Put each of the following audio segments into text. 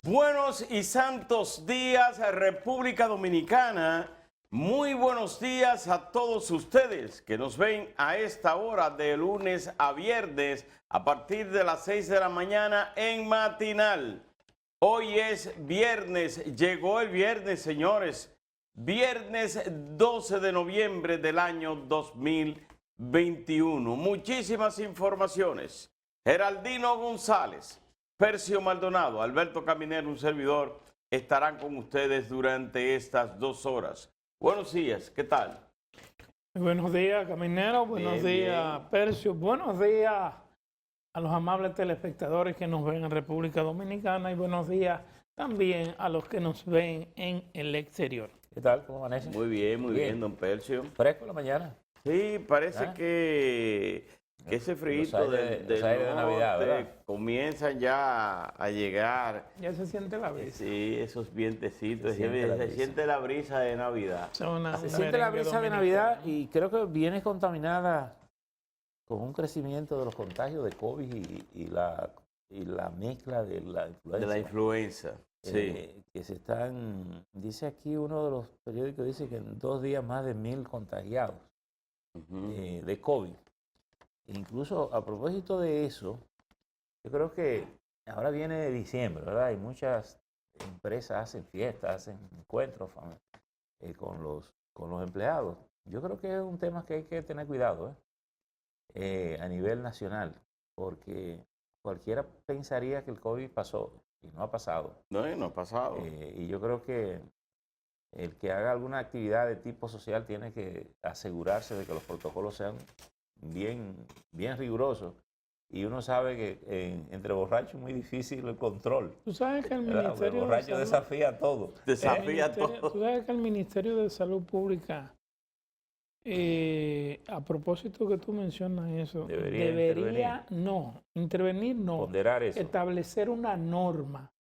Buenos y santos días, República Dominicana. Muy buenos días a todos ustedes que nos ven a esta hora de lunes a viernes a partir de las 6 de la mañana en Matinal. Hoy es viernes, llegó el viernes, señores. Viernes 12 de noviembre del año 2021. Muchísimas informaciones. Geraldino González, Percio Maldonado, Alberto Caminero, un servidor, estarán con ustedes durante estas 2 horas. Buenos días, ¿qué tal? Buenos días, Caminero. Buenos días, Percio. Buenos días a los amables telespectadores que nos ven en República Dominicana y buenos días también a los que nos ven en el exterior. ¿Qué tal? ¿Cómo amanece? Muy bien, don Percio. ¿Fresco la mañana? Sí, parece que ese frío de Navidad, ¿verdad? Comienzan ya a llegar. Ya se siente la brisa. Sí, esos vientecitos. Se siente la brisa de Navidad. Se siente la brisa de Navidad y creo que viene contaminada con un crecimiento de los contagios de COVID y la mezcla de la influenza. De la influenza, sí. Que se están, dice aquí uno de los periódicos, dice que en 2 días más de 1000 contagiados de COVID. Incluso a propósito de eso, yo creo que ahora viene diciembre, ¿verdad? Y muchas empresas hacen fiestas, hacen encuentros con los empleados. Yo creo que es un tema que hay que tener cuidado a nivel nacional, porque cualquiera pensaría que el COVID pasó y no ha pasado. No ha pasado. Y yo creo que el que haga alguna actividad de tipo social tiene que asegurarse de que los protocolos sean bien rigurosos. Y uno sabe que entre borrachos es muy difícil el control. Tú sabes que el Ministerio el borracho de Salud, desafía todo. Desafía todo. Tú sabes que el Ministerio de Salud Pública, a propósito que tú mencionas eso, debería ponderar eso. establecer una norma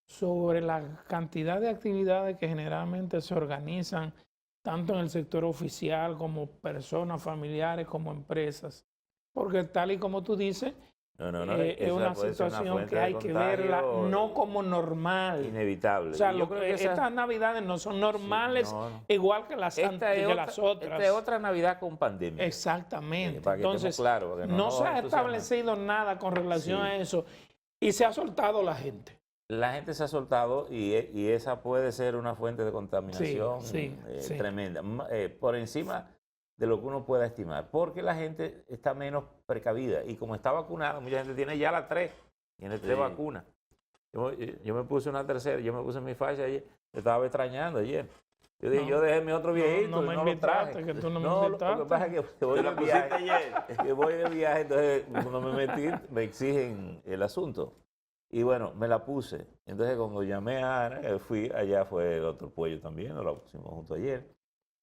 sobre la cantidad de actividades que generalmente se organizan tanto en el sector oficial como personas familiares como empresas, porque tal y como tú dices, es una situación que hay que verla no como normal. Inevitable. O sea, estas navidades no son normales, igual que las otras. Esta es otra Navidad con pandemia. Exactamente. Para que entonces, claro, no se ha establecido nada con relación a eso y se ha soltado la gente. La gente se ha soltado y esa puede ser una fuente de contaminación tremenda, por encima de lo que uno pueda estimar, porque la gente está menos precavida y como está vacunada, mucha gente tiene ya las 3, tiene 3 vacunas. Yo me puse una tercera, yo me puse mi Pfizer ayer, me estaba extrañando ayer. Yo dije, yo dejé mi otro viejito y no lo traje. Que tú no me invitaste. Lo que pasa es que voy de viaje, entonces cuando me metí me exigen el asunto. Y bueno, me la puse. Entonces cuando llamé a Ana, fui, allá fue el otro Puello también, nos la pusimos juntos ayer.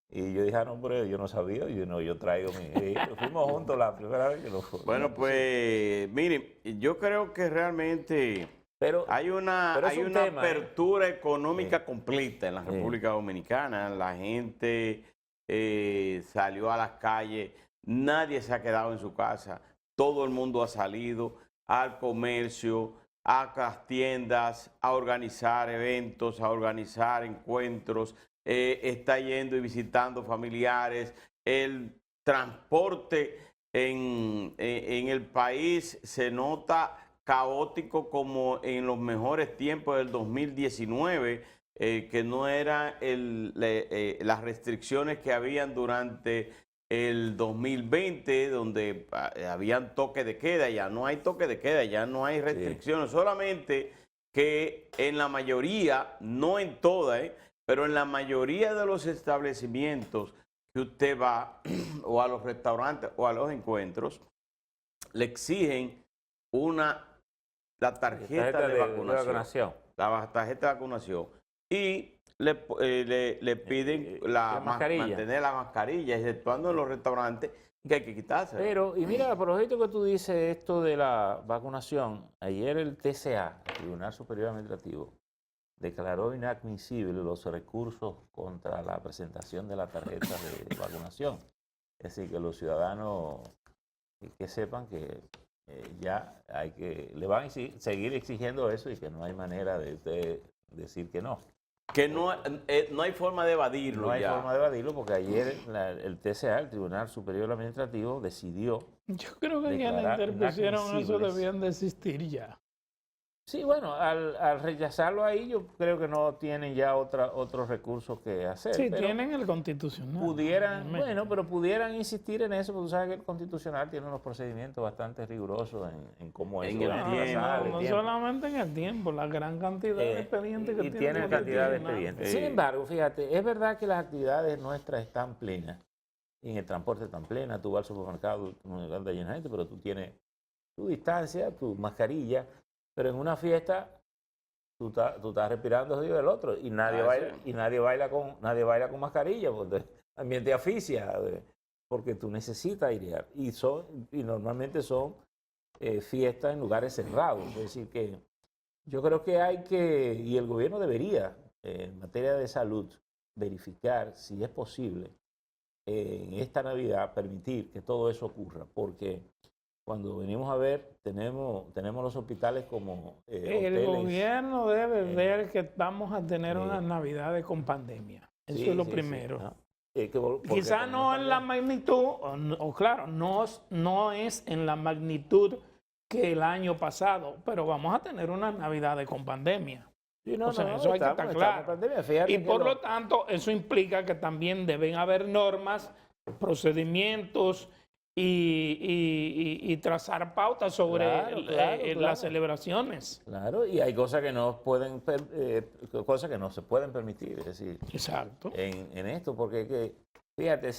Y yo dije, no, pero yo no sabía, yo traigo mi... fuimos juntos la primera vez que lo fuimos. Bueno, pues, miren, yo creo que realmente hay una apertura económica completa en la República Dominicana. La gente salió a las calles, nadie se ha quedado en su casa, todo el mundo ha salido al comercio, a las tiendas, a organizar eventos, a organizar encuentros, está yendo y visitando familiares. El transporte en el país se nota caótico como en los mejores tiempos del 2019, que no eran las restricciones que habían durante el 2020, donde habían toque de queda. Ya no hay toque de queda, ya no hay restricciones, solamente que en la mayoría, no en todas, pero en la mayoría de los establecimientos que usted va, o a los restaurantes o a los encuentros, le exigen la tarjeta de vacunación. La tarjeta de vacunación. Y le piden mantener la mascarilla, exceptuando en los restaurantes, que hay que quitarse. Pero, y mira, por ejemplo que tú dices esto de la vacunación, ayer el TCA, el Tribunal Superior Administrativo, declaró inadmisibles los recursos contra la presentación de la tarjeta de vacunación. Es decir, que los ciudadanos que sepan que ya le van a seguir exigiendo eso y que no hay manera de usted decir que no. Que no hay forma de evadirlo. No hay forma de evadirlo porque ayer el TCA, el Tribunal Superior Administrativo, decidió. Yo creo que quienes interpusieron eso debían desistir ya. Sí, bueno, al rechazarlo ahí yo creo que no tienen ya otros recursos que hacer. Sí, tienen el constitucional. Pero pudieran insistir en eso, porque tú sabes que el constitucional tiene unos procedimientos bastante rigurosos en cómo es. No solamente en el tiempo, la gran cantidad de expedientes que tiene. Tiene cantidad de expedientes. Sin embargo, fíjate, es verdad que las actividades nuestras están plenas, y en el transporte están plenas, tú vas al supermercado, no anda llena de gente, pero tú tienes tu distancia, tu mascarilla. Pero en una fiesta tú estás respirando el del otro y nadie baila con mascarilla porque también te asfixia, porque tú necesitas airear y normalmente son fiestas en lugares cerrados. Es decir que yo creo que y el gobierno debería en materia de salud verificar si es posible en esta Navidad permitir que todo eso ocurra, porque cuando venimos a ver, tenemos los hospitales como hoteles. El gobierno debe ver que vamos a tener unas Navidades con pandemia. Eso es lo primero. Quizá no en la magnitud, claro, no es en la magnitud que el año pasado, pero vamos a tener unas Navidades con pandemia. Eso hay que estar claro. Y por lo tanto, eso implica que también deben haber normas, procedimientos y trazar pautas sobre las celebraciones. Claro, y hay cosas que no se pueden permitir, es decir, exacto. En esto, porque fíjate,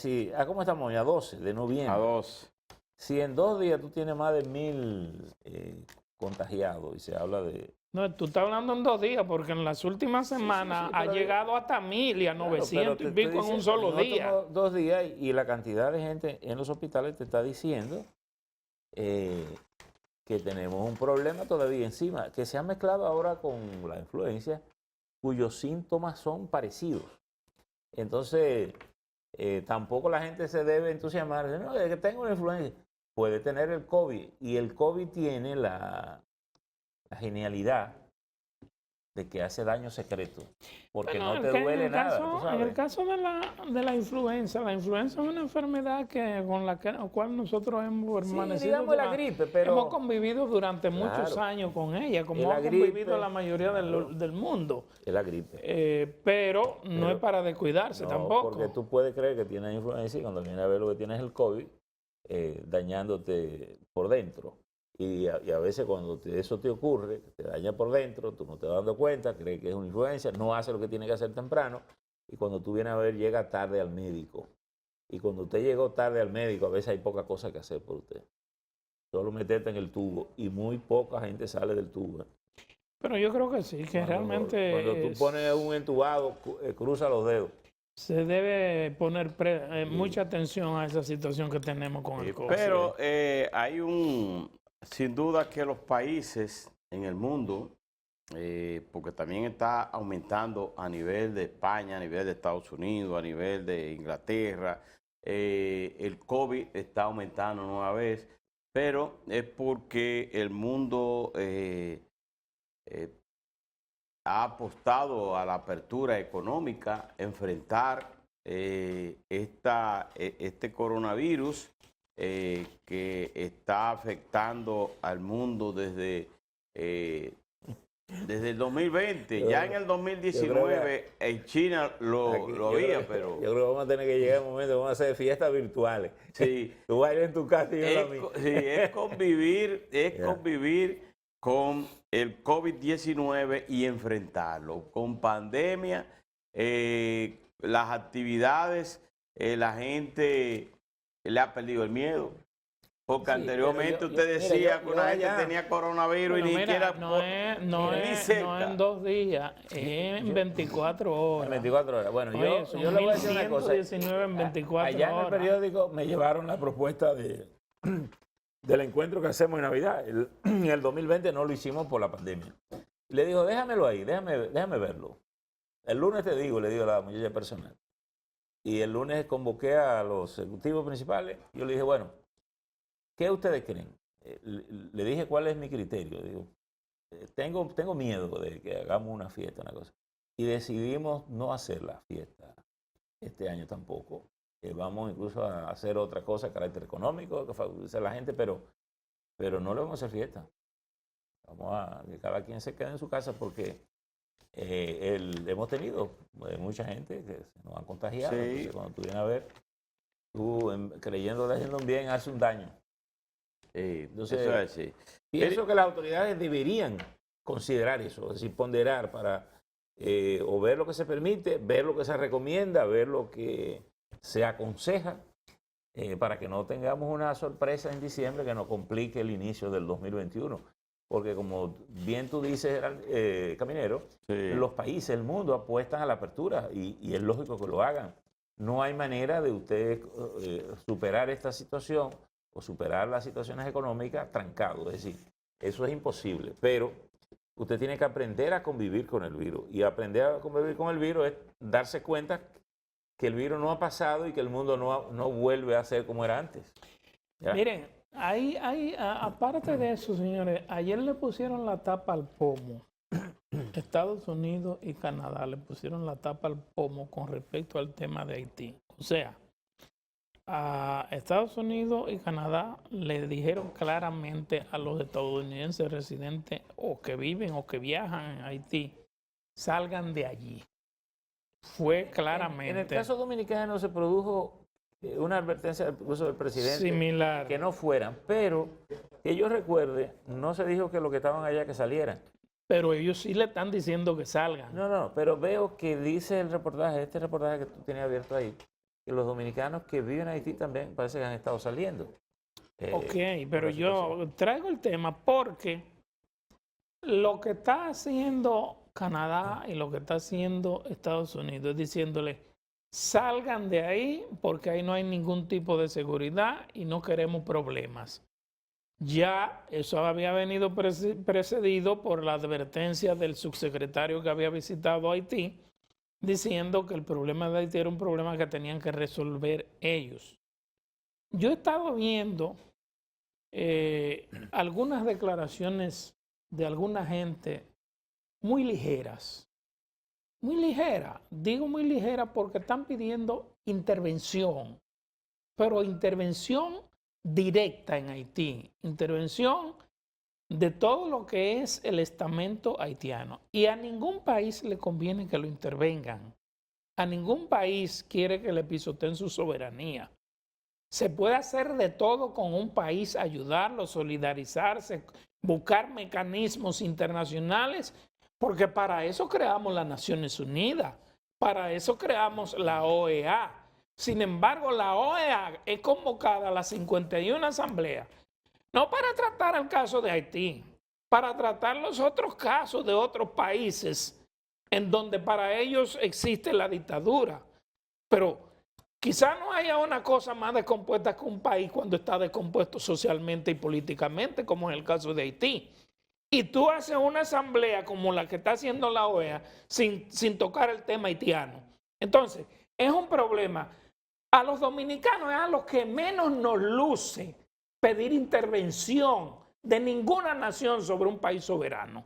¿cómo estamos hoy? A 12 de noviembre. A 12. Si en 2 días tú tienes más de 1,000 contagiados y se habla de... No, tú estás hablando en 2 días, porque en las últimas semanas ha llegado hasta 1,000 y a 900 y pico en un solo día. 2 días y la cantidad de gente en los hospitales te está diciendo que tenemos un problema todavía encima, que se ha mezclado ahora con la influencia, cuyos síntomas son parecidos. Entonces, tampoco la gente se debe entusiasmar. No, es que tengo una influencia. Puede tener el COVID, y el COVID tiene la genialidad de que hace daño secreto, porque no te duele nada. En el caso de la influenza es una enfermedad con la cual nosotros hemos permanecido. Digamos la gripe, pero hemos convivido durante muchos años con ella, como ha convivido la mayoría del mundo. Es la gripe. Pero no es para descuidarse tampoco. Porque tú puedes creer que tienes influenza y cuando vienes a ver lo que tienes es el COVID, dañándote por dentro. Y a veces cuando eso te ocurre, te daña por dentro, tú no te vas dando cuenta, crees que es una influencia, no hace lo que tiene que hacer temprano, y cuando tú vienes a ver, llega tarde al médico. Y cuando usted llegó tarde al médico, a veces hay poca cosa que hacer por usted. Solo meterte en el tubo, y muy poca gente sale del tubo. Pero yo creo que sí, que realmente... Cuando tú pones un entubado, cruza los dedos. Se debe poner mucha atención a esa situación que tenemos con el COVID. Pero sin duda que los países en el mundo, porque también está aumentando a nivel de España, a nivel de Estados Unidos, a nivel de Inglaterra, el COVID está aumentando nueva vez, pero es porque el mundo ha apostado a la apertura económica, enfrentar este coronavirus que está afectando al mundo desde el 2020. Ya en el 2019 en China lo había, pero... Yo creo que vamos a tener que llegar a un momento, vamos a hacer fiestas virtuales. Sí. Tú bailas en tu casa y yo la mía. Sí, es convivir con el COVID-19 y enfrentarlo. Con pandemia, las actividades, la gente le ha perdido el miedo. Porque anteriormente usted decía que una gente tenía coronavirus y ni siquiera... No es en 2 días, es en 24 horas. En 24 horas. Bueno, yo le voy a decir una cosa. 119 en 24 horas. Allá en el periódico me llevaron la propuesta del encuentro que hacemos en Navidad. En el 2020 no lo hicimos por la pandemia. Le digo, déjamelo ahí, déjame verlo. El lunes te digo, le digo a la muchacha personal. Y el lunes convoqué a los ejecutivos principales. Yo le dije, bueno, ¿qué ustedes creen? le dije cuál es mi criterio. Digo, tengo miedo de que hagamos una fiesta, una cosa. Y decidimos no hacer la fiesta este año tampoco. Vamos incluso a hacer otra cosa de carácter económico, que favorece a la gente, pero no le vamos a hacer fiesta. Vamos a que cada quien se quede en su casa porque hemos tenido mucha gente que se nos han contagiado. Sí. Entonces, cuando tú vienes a ver, tú creyendo que haciendo un bien, hace un daño. Entonces, eso es así. Pienso que las autoridades deberían considerar eso, es decir, ponderar para o ver lo que se permite, ver lo que se recomienda, ver lo que se aconseja, para que no tengamos una sorpresa en diciembre que nos complique el inicio del 2021. Porque como bien tú dices, Caminero, sí, los países, el mundo apuestan a la apertura y es lógico que lo hagan. No hay manera de usted superar esta situación o superar las situaciones económicas trancado. Es decir, eso es imposible. Pero usted tiene que aprender a convivir con el virus. Y aprender a convivir con el virus es darse cuenta que el virus no ha pasado y que el mundo no vuelve a ser como era antes. ¿Ya? Miren, aparte de eso, señores, ayer le pusieron la tapa al pomo. Estados Unidos y Canadá le pusieron la tapa al pomo con respecto al tema de Haití. O sea, a Estados Unidos y Canadá le dijeron claramente a los estadounidenses residentes o que viven o que viajan en Haití, salgan de allí. Fue claramente. En el caso dominicano se produjo una advertencia del presidente similar, que no fueran, pero que yo recuerde, no se dijo que los que estaban allá que salieran. Pero ellos sí le están diciendo que salgan. No, pero veo que dice el reportaje, este reportaje que tú tienes abierto ahí, que los dominicanos que viven en Haití también parece que han estado saliendo. Ok, pero yo traigo el tema porque lo que está haciendo Canadá y lo que está haciendo Estados Unidos es diciéndole, salgan de ahí porque ahí no hay ningún tipo de seguridad y no queremos problemas. Ya eso había venido precedido por la advertencia del subsecretario que había visitado Haití, diciendo que el problema de Haití era un problema que tenían que resolver ellos. Yo he estado viendo algunas declaraciones de alguna gente muy ligeras. Muy ligera, digo muy ligera porque están pidiendo intervención, pero intervención directa en Haití, intervención de todo lo que es el estamento haitiano. Y a ningún país le conviene que lo intervengan, a ningún país quiere que le pisoteen su soberanía. Se puede hacer de todo con un país, ayudarlo, solidarizarse, buscar mecanismos internacionales, porque para eso creamos las Naciones Unidas, para eso creamos la OEA. Sin embargo, la OEA es convocada a la 51 Asamblea, no para tratar el caso de Haití, para tratar los otros casos de otros países en donde para ellos existe la dictadura. Pero quizá no haya una cosa más descompuesta que un país cuando está descompuesto socialmente y políticamente, como en el caso de Haití. Y tú haces una asamblea como la que está haciendo la OEA sin tocar el tema haitiano. Entonces, es un problema. A los dominicanos es a los que menos nos luce pedir intervención de ninguna nación sobre un país soberano.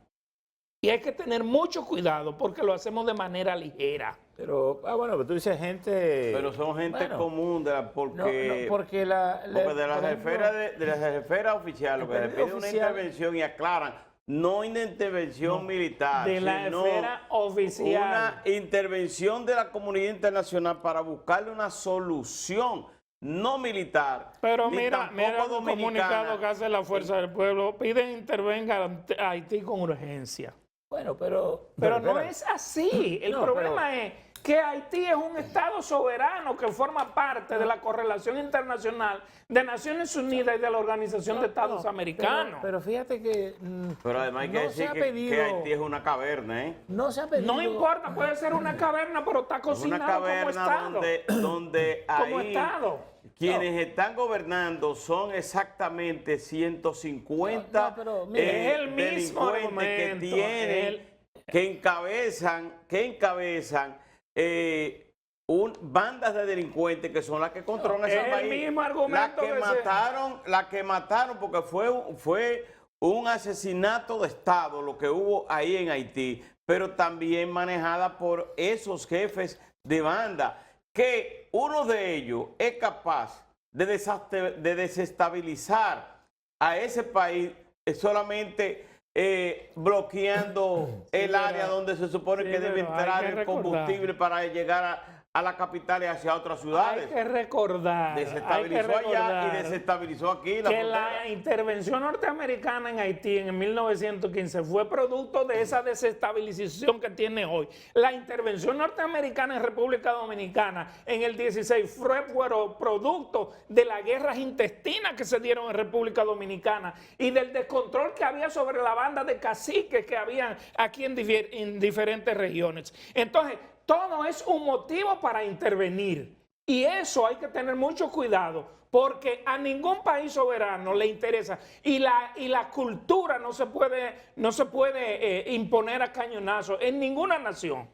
Y hay que tener mucho cuidado porque lo hacemos de manera ligera. Pero, bueno, pero tú dices gente... Pero son gente común, porque porque de las esferas oficiales, lo que le piden una intervención y aclaran, no una intervención militar, de la esfera oficial. Una intervención de la comunidad internacional para buscarle una solución no militar. Pero mira el comunicado que hace la Fuerza del Pueblo, piden intervenga a Haití con urgencia. Bueno, pero no es así. El problema es que Haití es un Estado soberano que forma parte de la correlación internacional de Naciones Unidas y de la Organización de Estados Americanos. Pero fíjate que... Pero además hay que decir que Haití es una caverna, ¿eh? No se ha pedido... No importa, puede ser una caverna, pero está cocinado como Estado. Donde ahí como Estado. Quienes están gobernando son exactamente 150 es el mismo delincuentes que encabezan bandas de delincuentes que son las que controlan ese país. El mismo argumento las que mataron porque fue un asesinato de Estado lo que hubo ahí en Haití, pero también manejada por esos jefes de banda, que uno de ellos es capaz de desestabilizar a ese país solamente bloqueando el área donde se supone que debe entrar el combustible para llegar a la capital y hacia otras ciudades. Hay que recordar. Desestabilizó allá y desestabilizó aquí. Que la intervención norteamericana en Haití en 1915 fue producto de esa desestabilización que tiene hoy. La intervención norteamericana en República Dominicana en el 16 fue producto de las guerras intestinas que se dieron en República Dominicana y del descontrol que había sobre la banda de caciques que habían aquí en diferentes regiones. Entonces, todo es un motivo para intervenir y eso hay que tener mucho cuidado porque a ningún país soberano le interesa y la cultura no se puede imponer a cañonazos en ninguna nación.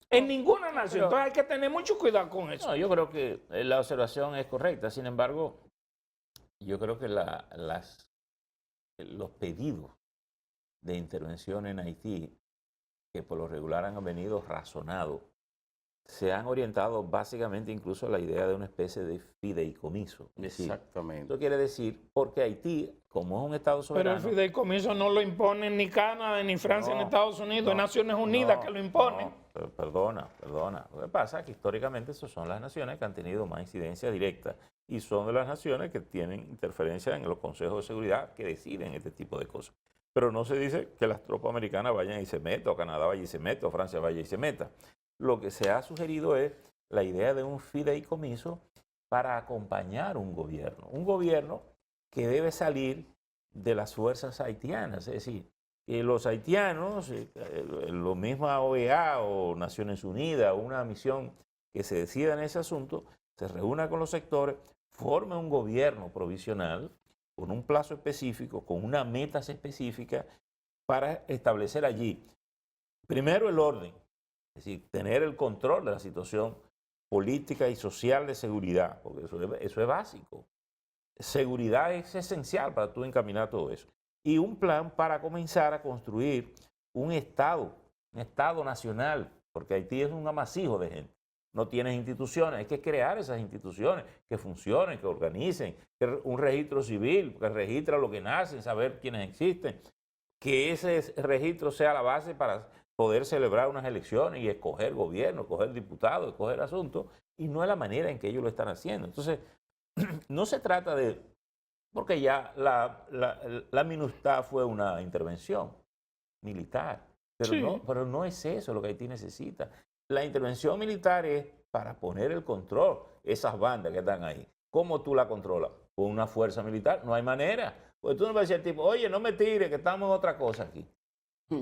En ninguna nación. Entonces hay que tener mucho cuidado con eso. No, yo creo que la observación es correcta. Sin embargo, yo creo que los pedidos de intervención en Haití, que por lo regular han venido razonados, se han orientado básicamente incluso a la idea de una especie de fideicomiso. Exactamente. Esto quiere decir, porque Haití, como es un Estado soberano... Pero el fideicomiso no lo imponen ni Canadá, ni Francia, ni Estados Unidos, es Naciones Unidas que lo imponen. No, perdona. Lo que pasa es que históricamente esas son las naciones que han tenido más incidencia directa y son de las naciones que tienen interferencia en los consejos de seguridad que deciden este tipo de cosas. Pero no se dice que las tropas americanas vayan y se metan, o Canadá vaya y se meta, o Francia vaya y se meta. Lo que se ha sugerido es la idea de un fideicomiso para acompañar un gobierno que debe salir de las fuerzas haitianas, es decir, que los haitianos, lo mismo OEA o Naciones Unidas, una misión que se decida en ese asunto, se reúna con los sectores, forme un gobierno provisional con un plazo específico, con unas metas específicas para establecer allí, primero el orden, es decir, tener el control de la situación política y social de seguridad, porque eso es básico. Seguridad es esencial para tú encaminar todo eso. Y un plan para comenzar a construir un Estado nacional, porque Haití es un amasijo de gente. No tienes instituciones, hay que crear esas instituciones que funcionen, que organicen, un registro civil, que registra lo que nacen, saber quiénes existen, que ese registro sea la base para poder celebrar unas elecciones y escoger gobierno, escoger diputados, escoger asuntos, y no es la manera en que ellos lo están haciendo. Entonces, no se trata de, porque ya la MINUSTAH fue una intervención militar, pero, sí, pero no es eso lo que Haití necesita. La intervención militar es para poner el control, esas bandas que están ahí. ¿Cómo tú la controlas? Con una fuerza militar, no hay manera. Porque tú no vas a decir al tipo, oye, no me tires, que estamos en otra cosa aquí.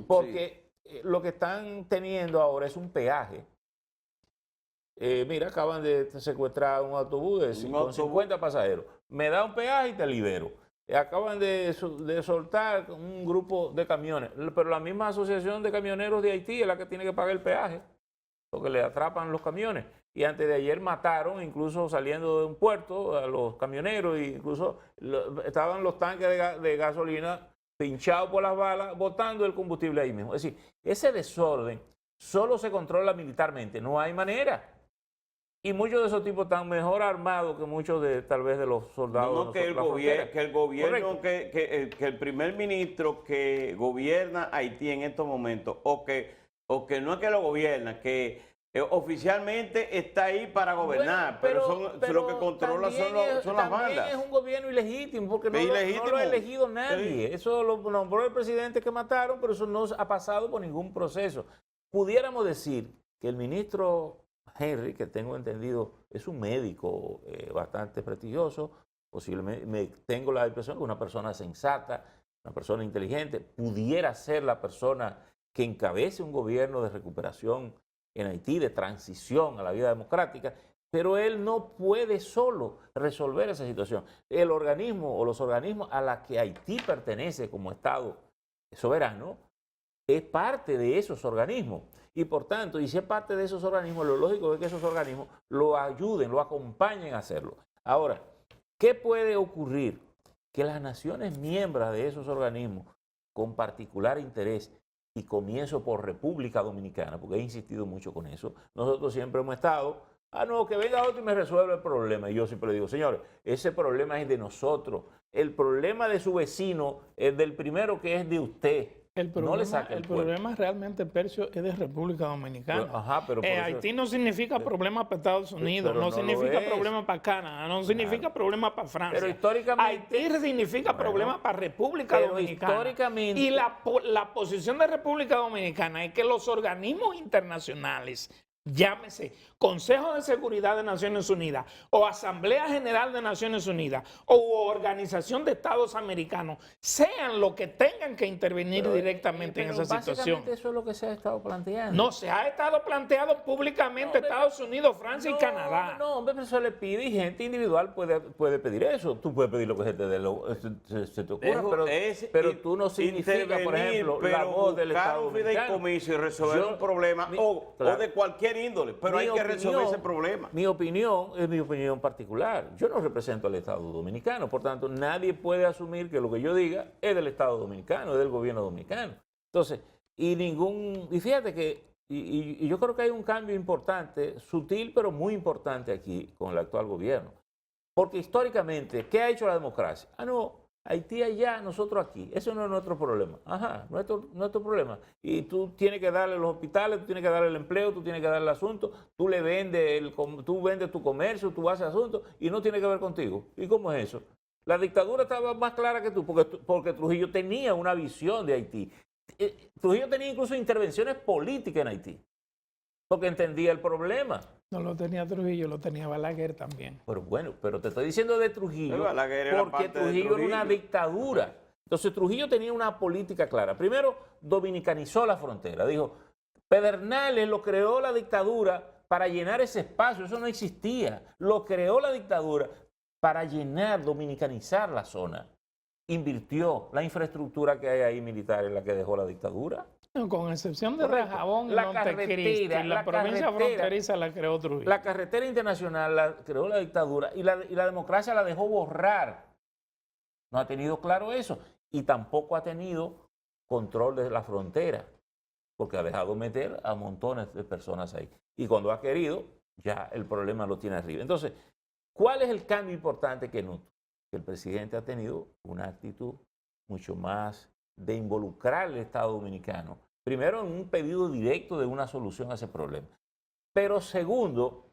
Porque lo que están teniendo ahora es un peaje. Mira, acaban de secuestrar un autobús con 50 pasajeros. Me da un peaje y te libero. Acaban de soltar un grupo de camiones. Pero la misma asociación de camioneros de Haití es la que tiene que pagar el peaje, porque le atrapan los camiones. Y antes de ayer mataron, incluso saliendo de un puerto, a los camioneros, e incluso estaban los tanques de gasolina pinchados por las balas, botando el combustible ahí mismo. Es decir, ese desorden solo se controla militarmente, no hay manera. Y muchos de esos tipos están mejor armados que muchos de, tal vez, de los soldados. Que el gobierno, que el primer ministro que gobierna Haití en estos momentos, o que no es que lo gobierna, que oficialmente está ahí para gobernar, bueno, pero lo que controla son las bandas. También es un gobierno ilegítimo, porque no lo ha elegido nadie. Sí. Eso lo nombró el presidente que mataron, pero eso no ha pasado por ningún proceso. Pudiéramos decir que el ministro Henry, que tengo entendido, es un médico bastante prestigioso, posiblemente tengo la impresión que una persona sensata, una persona inteligente, pudiera ser la persona que encabece un gobierno de recuperación en Haití, de transición a la vida democrática, pero él no puede solo resolver esa situación. El organismo o los organismos a los que Haití pertenece como Estado soberano es parte de esos organismos. Y por tanto, y si es parte de esos organismos, lo lógico es que esos organismos lo ayuden, lo acompañen a hacerlo. Ahora, ¿qué puede ocurrir? Que las naciones miembros de esos organismos, con particular interés, y comienzo por República Dominicana, porque he insistido mucho con eso, nosotros siempre hemos estado, no, que venga otro y me resuelve el problema. Y yo siempre le digo, señores, ese problema es de nosotros. El problema de su vecino es del primero que es de usted. El problema realmente, Percio, es de República Dominicana. Ajá, pero Haití no significa problema para Estados Unidos, no significa problema para Canadá, no significa problema para Francia. Pero históricamente, Haití significa problema para República Dominicana. Históricamente, y la posición de República Dominicana es que los organismos internacionales, llámese Consejo de Seguridad de Naciones Unidas o Asamblea General de Naciones Unidas o Organización de Estados Americanos, sean lo que tengan que intervenir directamente en esa situación. Eso es lo que se ha estado planteando. No, se ha estado planteado públicamente Estados Unidos, Francia y Canadá. No, hombre, pero eso le pide y gente individual puede pedir eso. Tú puedes pedir lo que se te ocurra, pero tú no significas, por ejemplo, la voz del Estado Dominicano. Y resolver un problema o de cualquier índole, pero hay que resolver ese problema. Mi opinión es mi opinión particular. Yo no represento al Estado Dominicano, por tanto, nadie puede asumir que lo que yo diga es del Estado Dominicano, es del gobierno dominicano. Entonces, y fíjate que, y yo creo que hay un cambio importante, sutil, pero muy importante aquí con el actual gobierno. Porque históricamente, ¿qué ha hecho la democracia? No, Haití allá, nosotros aquí. Eso no es nuestro problema. Ajá, nuestro problema. Y tú tienes que darle los hospitales, tú tienes que darle el empleo, tú tienes que darle el asunto, tú vendes tu comercio, tú haces asuntos y no tiene que ver contigo. ¿Y cómo es eso? La dictadura estaba más clara que tú, porque Trujillo tenía una visión de Haití. Trujillo tenía incluso intervenciones políticas en Haití, porque entendía el problema. No lo tenía Trujillo, lo tenía Balaguer también. Pero bueno, pero te estoy diciendo de Trujillo, porque Trujillo era una dictadura. Entonces Trujillo tenía una política clara. Primero, dominicanizó la frontera. Dijo, Pedernales lo creó la dictadura para llenar ese espacio. Eso no existía. Lo creó la dictadura para llenar, dominicanizar la zona. Invirtió la infraestructura que hay ahí militar en la que dejó la dictadura. Con excepción de Dajabón y Montecristi, la provincia fronteriza la creó Trujillo. La carretera internacional la creó la dictadura y la democracia la dejó borrar. No ha tenido claro eso. Y tampoco ha tenido control de la frontera, porque ha dejado meter a montones de personas ahí. Y cuando ha querido, ya el problema lo tiene arriba. Entonces, ¿cuál es el cambio importante que noto? Que el presidente ha tenido una actitud mucho más de involucrar al Estado Dominicano, primero en un pedido directo de una solución a ese problema. Pero segundo,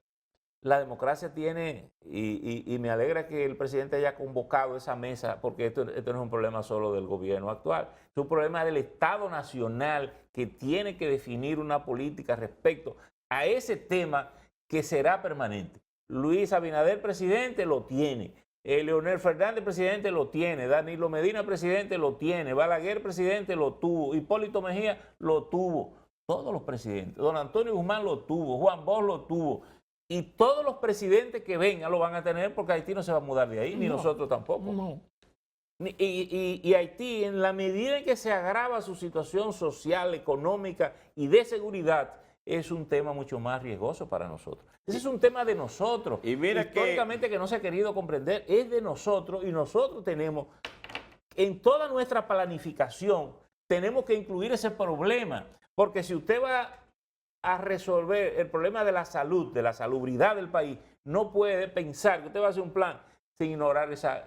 la democracia tiene, y me alegra que el presidente haya convocado esa mesa, porque esto no es un problema solo del gobierno actual, es un problema del Estado Nacional que tiene que definir una política respecto a ese tema que será permanente. Luis Abinader, presidente, lo tiene. Leonel Fernández, presidente, lo tiene. Danilo Medina, presidente, lo tiene. Balaguer, presidente, lo tuvo. Hipólito Mejía, lo tuvo. Todos los presidentes. Don Antonio Guzmán lo tuvo. Juan Bosch lo tuvo. Y todos los presidentes que vengan lo van a tener porque Haití no se va a mudar de ahí, ni nosotros tampoco. No. Y Haití, en la medida en que se agrava su situación social, económica y de seguridad, es un tema mucho más riesgoso para nosotros. Ese es un tema de nosotros. Y mira históricamente que no se ha querido comprender, es de nosotros y nosotros tenemos, en toda nuestra planificación, tenemos que incluir ese problema. Porque si usted va a resolver el problema de la salud, de la salubridad del país, no puede pensar que usted va a hacer un plan sin ignorar esa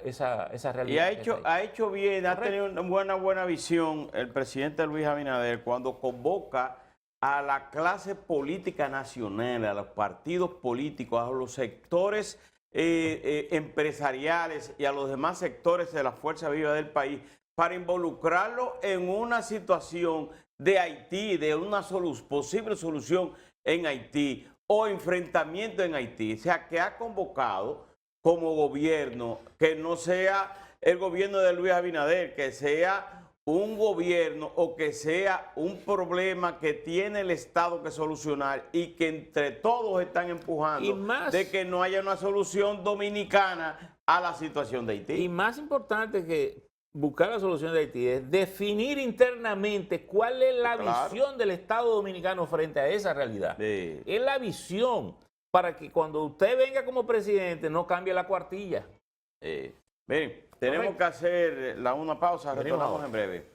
realidad. Y ha hecho bien, ha tenido una buena visión el presidente Luis Abinader cuando convoca a la clase política nacional, a los partidos políticos, a los sectores empresariales y a los demás sectores de la fuerza viva del país para involucrarlo en una situación de Haití, de una posible solución en Haití o enfrentamiento en Haití. O sea, que ha convocado como gobierno, que no sea el gobierno de Luis Abinader, que sea un gobierno o que sea un problema que tiene el Estado que solucionar y que entre todos están empujando de que no haya una solución dominicana a la situación de Haití. Y más importante que buscar la solución de Haití es definir internamente cuál es la visión del Estado Dominicano frente a esa realidad. Sí. Es la visión para que cuando usted venga como presidente no cambie la cuartilla. Miren, tenemos que hacer una pausa, retornamos en breve.